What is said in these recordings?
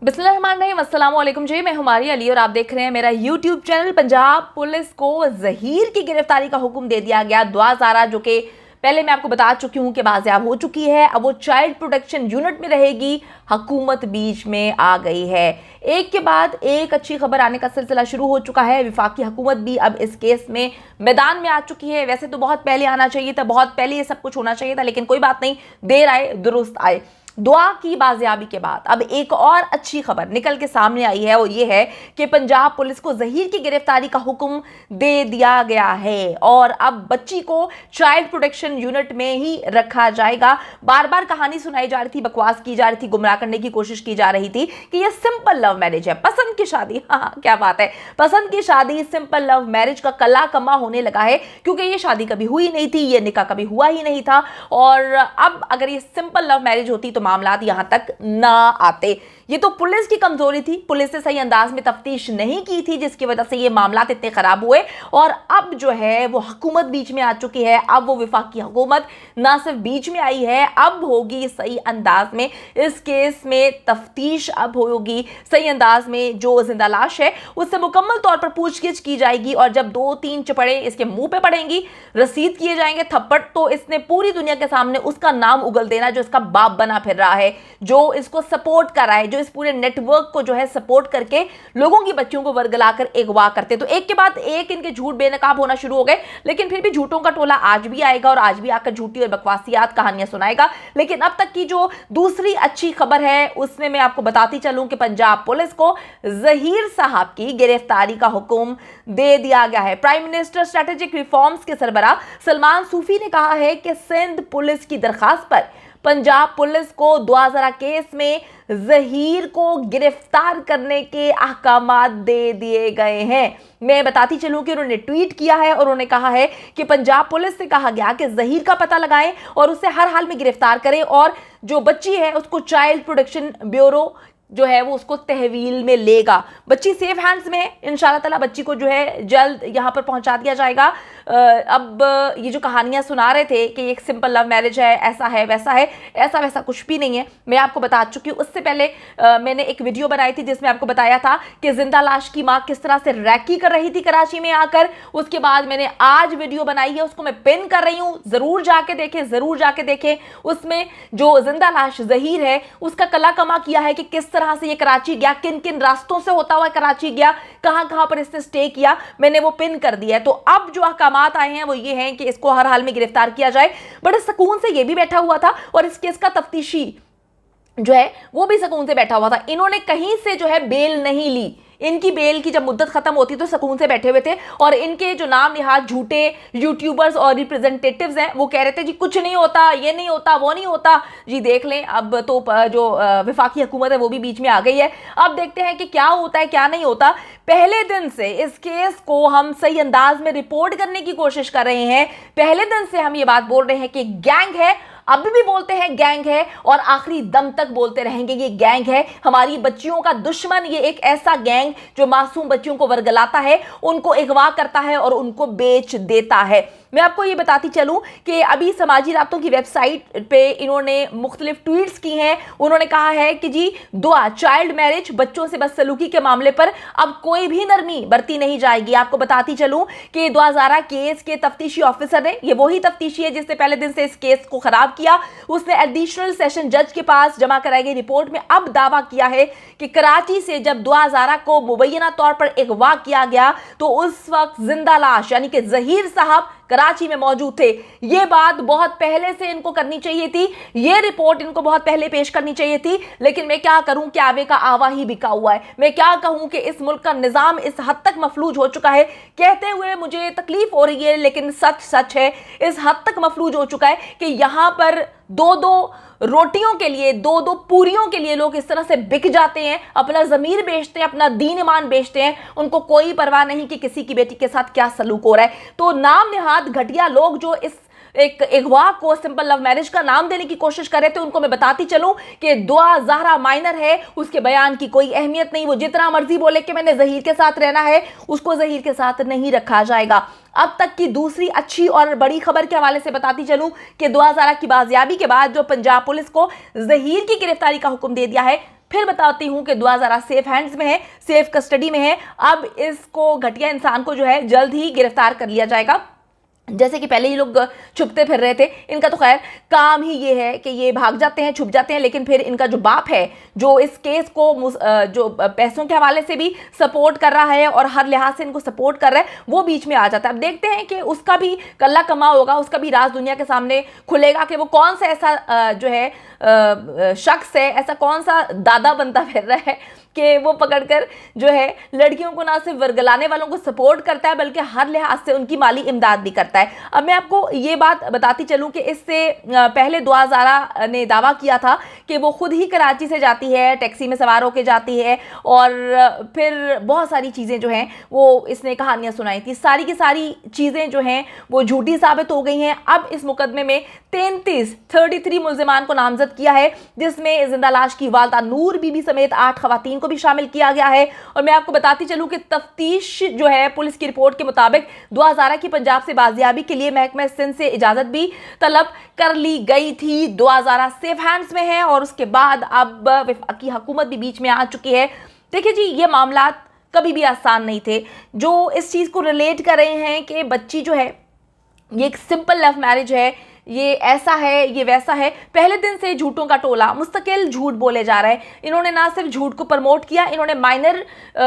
बिस्मिल्लाहिर्रहमानिर्रहीम, अस्सलाम वालेकुम जी। मैं हमारी अली और आप देख रहे हैं मेरा यूट्यूब चैनल। पंजाब पुलिस को जहीर की गिरफ्तारी का हुक्म दे दिया गया। दुआ ज़ारा जो कि पहले मैं आपको बता चुकी हूँ कि बाजियाब हो चुकी है, अब वो चाइल्ड प्रोटेक्शन यूनिट में रहेगी। हुकूमत बीच में आ गई है। एक के बाद एक अच्छी खबर आने का सिलसिला शुरू हो चुका है। विफाकी हुकूमत भी अब इस केस में मैदान में आ चुकी है। वैसे तो बहुत पहले आना चाहिए था, बहुत पहले ये सब कुछ होना चाहिए था, लेकिन कोई बात नहीं, देर आए दुरुस्त आए। दुआ की बाजियाबी के बाद अब एक और अच्छी खबर निकल के सामने आई है, और यह है कि पंजाब पुलिस को जहीर की गिरफ्तारी का हुक्म दे दिया गया है और अब बच्ची को चाइल्ड प्रोटेक्शन यूनिट में ही रखा जाएगा। बार बार कहानी सुनाई जा रही थी, बकवास की जा रही थी, गुमराह करने की कोशिश की जा रही थी कि यह सिंपल लव मैरिज है, पसंद की शादी। हाँ, क्या बात है, पसंद की शादी, सिंपल लव मैरिज का कला कमा होने लगा है, क्योंकि ये शादी कभी हुई नहीं थी, ये निकाह कभी हुआ ही नहीं था। और अब अगर ये सिंपल लव मैरिज होती तो मामलात यहां तक ना आते। ये तो पुलिस की कमजोरी थी, पुलिस ने सही अंदाज में तफ्तीश नहीं की थी, जिसकी वजह से ये मामलात इतने खराब हुए। और अब जो है वो हुकूमत बीच में आ चुकी है। अब वो विफाकी हुकूमत ना सिर्फ बीच में आई है, अब होगी सही अंदाज में इस केस में तफ्तीश। अब होगी सही अंदाज में जो जिंदा लाश है उससे मुकम्मल तौर पर पूछगिछ की जाएगी, और जब 2-3 चपड़े इसके मुंह पे पड़ेंगी, रसीद किए जाएंगे थप्पड़, तो इसने पूरी दुनिया के सामने उसका नाम उगल देना जो इसका बाप बना फिर रहा है, जो इसको सपोर्ट कर रहा है, जो इस पूरे नेटवर्क को जो है सपोर्ट करके लोगों की बच्चियों को वर्गलाकर अगवा करते। तो एक के बाद एक इनके झूठ बेनकाब होना शुरू हो गए, लेकिन फिर भी झूठों का टोला आज भी आएगा और आज भी आकर झूठी और बकवासियात कहानियां सुनाएगा। लेकिन अब तक की जो दूसरी अच्छी खबर है उसमें मैं आपको बताती चलूं कि पंजाब पुलिस को जहीर साहब की गिरफ्तारी का हुक्म दे दिया गया है। प्राइम मिनिस्टर स्ट्रेटेजिक रिफॉर्म्स के सरबराह सलमान सूफी ने कहा है कि सिंध पुलिस की दरखास्त पर पंजाब पुलिस को दुआज़रा केस में जहीर को गिरफ्तार करने के अहकामात दे दिए गए हैं। मैं बताती चलूं कि उन्होंने ट्वीट किया है और उन्होंने कहा है कि पंजाब पुलिस से कहा गया कि जहीर का पता लगाएं और उसे हर हाल में गिरफ्तार करें, और जो बच्ची है उसको चाइल्ड प्रोटेक्शन ब्यूरो जो है वो उसको तहवील में लेगा। बच्ची सेफ हैंड्स में है, इंशाल्लाह ताला बच्ची को जो है जल्द यहाँ पर पहुँचा दिया जाएगा। अब ये जो कहानियाँ सुना रहे थे कि एक सिंपल लव मैरिज है, ऐसा है वैसा है, ऐसा वैसा कुछ भी नहीं है। मैं आपको बता चुकी हूँ। उससे पहले मैंने एक वीडियो बनाई थी जिसमें आपको बताया था कि जिंदा लाश की माँ किस तरह से रैकी कर रही थी कराची में आकर। उसके बाद मैंने आज वीडियो बनाई है, उसको मैं पिन कर रही हूँ, ज़रूर जाके देखें, ज़रूर जाके देखें। उसमें जो जिंदा लाश जहीर है उसका कला कमा किया है कि किस तरह से ये कराची गया, किन किन रास्तों से होता हुआ कराची गया, कहां कहां पर इसने स्टे किया, मैंने वो पिन कर दिया है। तो अब जो अहकामात आए हैं वो ये हैं कि इसको हर हाल में गिरफ्तार किया जाए। बड़े सुकून से ये भी बैठा हुआ था और इस केस का तफ्तीशी जो है वो भी सुकून से बैठा हुआ था। इन्होंने कहीं से जो है बेल नहीं ली। इनकी बेल की जब मुद्दत खत्म होती तो सुकून से बैठे हुए थे, और इनके जो नाम निहाद झूठे यूट्यूबर्स और रिप्रेजेंटेटिव्स हैं वो कह रहे थे जी कुछ नहीं होता, ये नहीं होता, वो नहीं होता। जी देख लें, अब तो जो विफाकी हुकूमत है वो भी बीच में आ गई है। अब देखते हैं कि क्या होता है क्या नहीं होता। पहले दिन से इस केस को हम सही अंदाज में रिपोर्ट करने की कोशिश कर रहे हैं। पहले दिन से हम ये बात बोल रहे हैं कि गैंग है, अभी भी बोलते हैं गैंग है, और आखिरी दम तक बोलते रहेंगे ये गैंग है, हमारी बच्चियों का दुश्मन। ये एक ऐसा गैंग जो मासूम बच्चियों को वर्गलाता है, उनको अगवा करता है और उनको बेच देता है। मैं आपको ये बताती चलूं कि अभी समाजी राब्तों की वेबसाइट पे इन्होंने मुख्तलिफ ट्वीट्स की हैं। उन्होंने कहा है कि जी दुआ चाइल्ड मैरिज, बच्चों से बदसलूकी के मामले पर अब कोई भी नरमी बरती नहीं जाएगी। आपको बताती चलूं कि दुआज़रा केस के तफ्तीशी ऑफिसर ने, ये वही तफ्तीशी है जिसने पहले दिन से इस केस को खराब किया, उसने एडिशनल सेशन जज के पास जमा कराई गई रिपोर्ट में अब दावा किया है कि कराची से जब दुआज़रा को मुबैना तौर पर अगवा किया गया तो उस वक्त जिंदा लाश यानी कि जहीर साहब कराची में मौजूद थे। ये बात बहुत पहले से इनको करनी चाहिए थी, ये रिपोर्ट इनको बहुत पहले पेश करनी चाहिए थी, लेकिन मैं क्या करूं कि आवे का आवा ही बिका हुआ है। मैं क्या कहूं कि इस मुल्क का निजाम इस हद तक मफलूज हो चुका है, कहते हुए मुझे तकलीफ हो रही है लेकिन सच सच है। इस हद तक मफलूज हो चुका है कि यहां पर 2-2 रोटियों के लिए, 2-2 पूरियों के लिए लोग इस तरह से बिक जाते हैं, अपना ज़मीर बेचते हैं, अपना दीन ईमान बेचते हैं। उनको कोई परवाह नहीं कि किसी की बेटी के साथ क्या सलूक हो रहा है। तो नाम निहाद घटिया लोग जो इस एक अगवा को सिंपल लव मैरिज का नाम देने की कोशिश कर रहे थे, उनको मैं बताती चलूं कि दुआ ज़हरा माइनर है, उसके बयान की कोई अहमियत नहीं। वो जितना मर्जी बोले कि मैंने जहीर के साथ रहना है, उसको जहीर के साथ नहीं रखा जाएगा। अब तक की दूसरी अच्छी और बड़ी खबर के हवाले से बताती चलूं कि दुआ ज़हरा की बाजियाबी के बाद जो पंजाब पुलिस को जहीर की गिरफ्तारी का हुक्म दे दिया है, फिर बताती हूँ कि दुआ ज़ारा सेफ हैंड्स में है, सेफ कस्टडी में है। अब इसको घटिया इंसान को जो है जल्द ही गिरफ्तार कर लिया जाएगा। जैसे कि पहले ये लोग छुपते फिर रहे थे, इनका तो खैर काम ही ये है कि ये भाग जाते हैं, छुप जाते हैं, लेकिन फिर इनका जो बाप है जो इस केस को जो पैसों के हवाले से भी सपोर्ट कर रहा है और हर लिहाज से इनको सपोर्ट कर रहा है, वो बीच में आ जाता है। अब देखते हैं कि उसका भी कल्ला कमा होगा, उसका भी राज दुनिया के सामने खुलेगा कि वो कौन सा ऐसा जो है शख्स है, ऐसा कौन सा दादा बनता फिर रहा है कि वो पकड़कर जो है लड़कियों को ना सिर्फ वर्गलाने वालों को सपोर्ट करता है बल्कि हर लिहाज से उनकी माली इमदाद भी करता है। अब मैं आपको ये बात बताती चलूं कि इससे पहले दुआ ज़ारा ने दावा किया था कि वो खुद ही कराची से जाती है, टैक्सी में सवार होकर जाती है और फिर बहुत सारी चीज़ें जो हैं वो इसने कहानियाँ सुनाई थी। सारी की सारी चीज़ें जो हैं वो झूठी साबित हो गई हैं। अब इस मुकदमे में 33 मुल्जिमान को नामजद किया है, जिसमें जिंदा लाश की वालदा नूर बीबी समेत 8 खवातीन को भी शामिल किया गया है। और मैं आपको बताती चलूं कि तफ्तीश जो है पुलिस की रिपोर्ट के मुताबिक दुआ ज़ारा की पंजाब से बाजियाबी के लिए महकमा सिंध से इजाजत भी तलब कर ली गई थी। दुआ ज़ारा सेफ हैंड्स में है और उसके बाद अब वफाकी हुकूमत भी बीच में आ चुकी है। देखिए जी, ये मामला कभी भी आसान नहीं थे। जो इस चीज़ को रिलेट कर रहे हैं कि बच्ची जो है ये एक सिंपल लव मैरिज है, ये ऐसा है, ये वैसा है, पहले दिन से झूठों का टोला मुस्तकिल झूठ बोले जा रहा है। इन्होंने ना सिर्फ झूठ को प्रमोट किया, इन्होंने माइनर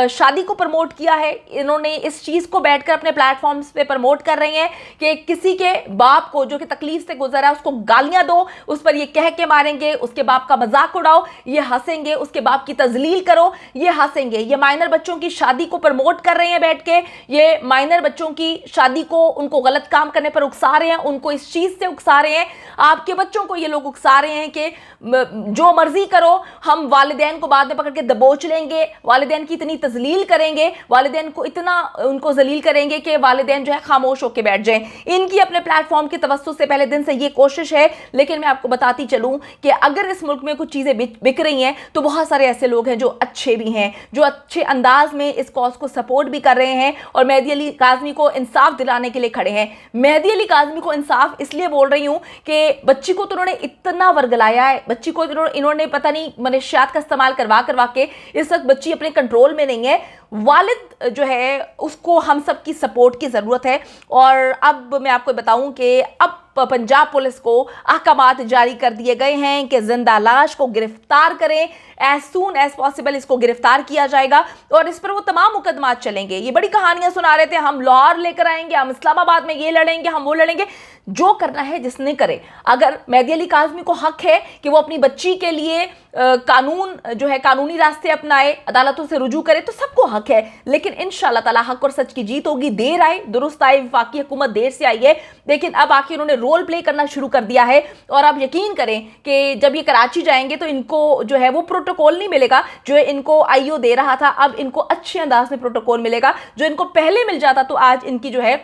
शादी को प्रमोट किया है। इन्होंने इस चीज़ को बैठकर अपने प्लेटफॉर्म्स पे प्रमोट कर रही हैं कि किसी के बाप को जो कि तकलीफ से गुजरा है उसको गालियां दो, उस पर ये कह के मारेंगे, उसके बाप का मजाक उड़ाओ, ये हंसेंगे, उसके बाप की तजलील करो, ये हंसेंगे। ये माइनर बच्चों की शादी को प्रमोट कर रहे हैं बैठ के, ये माइनर बच्चों की शादी को, उनको गलत काम करने पर उकसा रहे हैं, उनको इस चीज़ से उकसा रहे हैं। आपके बच्चों को ये लोग उकसा रहे हैं कि जो मर्जी करो, हम वालिदैन को बाद में पकड़ के दबोच लेंगे, वालिदैन की इतनी तजलील करेंगे, वालिदैन को इतना उनको जलील करेंगे कि वालिदैन जो है खामोश होकर बैठ जाएं। इनकी अपने प्लेटफॉर्म के तवस्सुस से पहले दिन से ये कोशिश है। लेकिन मैं आपको बताती चलूं कि अगर इस मुल्क में कुछ चीज़ें बिक रही हैं तो बहुत सारे ऐसे लोग हैं जो अच्छे भी हैं, जो अच्छे अंदाज में इस कॉज को सपोर्ट भी कर रहे हैं और मेहदी अली काज़मी को इंसाफ दिलाने के लिए खड़े हैं। मेहदी अली काज़मी को इंसाफ इसलिए बोल रही हूं कि बच्ची को तो उन्होंने इतना वर्गलाया है, बच्ची को इन्होंने पता नहीं मनशियात का इस्तेमाल करवा के इस वक्त बच्ची अपने कंट्रोल में नहीं है। वालिद जो है उसको हम सब की सपोर्ट की ज़रूरत है। और अब मैं आपको बताऊं कि अब पंजाब पुलिस को अहकामात जारी कर दिए गए हैं कि जिंदा लाश को गिरफ्तार करें, एज सून एज पॉसिबल इसको गिरफ्तार किया जाएगा और इस पर वो तमाम मुकदमात चलेंगे। ये बड़ी कहानियां सुना रहे थे, हम लाहौर लेकर आएंगे, हम इस्लामाबाद में ये लड़ेंगे, हम वो लड़ेंगे। जो करना है जिसने करे। अगर मेहदी अली काज़मी को हक है कि वो अपनी बच्ची के लिए कानून जो है कानूनी रास्ते अपनाए, अदालतों से रुजू करे, तो सबको हक है। लेकिन इंशाअल्लाह ताला हक और सच की जीत होगी। देर आए दुरुस्त आए, वफाकी हुकूमत देर से आई है, लेकिन अब आखिर उन्होंने रोल प्ले करना शुरू कर दिया है। और आप यकीन करें कि जब ये कराची जाएंगे तो इनको जो है वो प्रोटोकॉल नहीं मिलेगा जो इनको आईओ दे रहा था। अब इनको अच्छे अंदाज में प्रोटोकॉल मिलेगा, जो इनको पहले मिल जाता तो आज इनकी जो है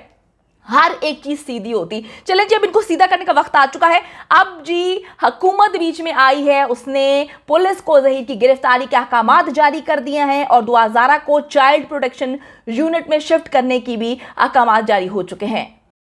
हर एक चीज सीधी होती। चलें जी, अब इनको सीधा करने का वक्त आ चुका है। अब जी हुकूमत बीच में आई है, उसने पुलिस को ज़हीर की गिरफ्तारी के अहकामात जारी कर दिए हैं और दुआ ज़ारा को चाइल्ड प्रोटेक्शन यूनिट में शिफ्ट करने की भी अहकामात जारी हो चुके हैं।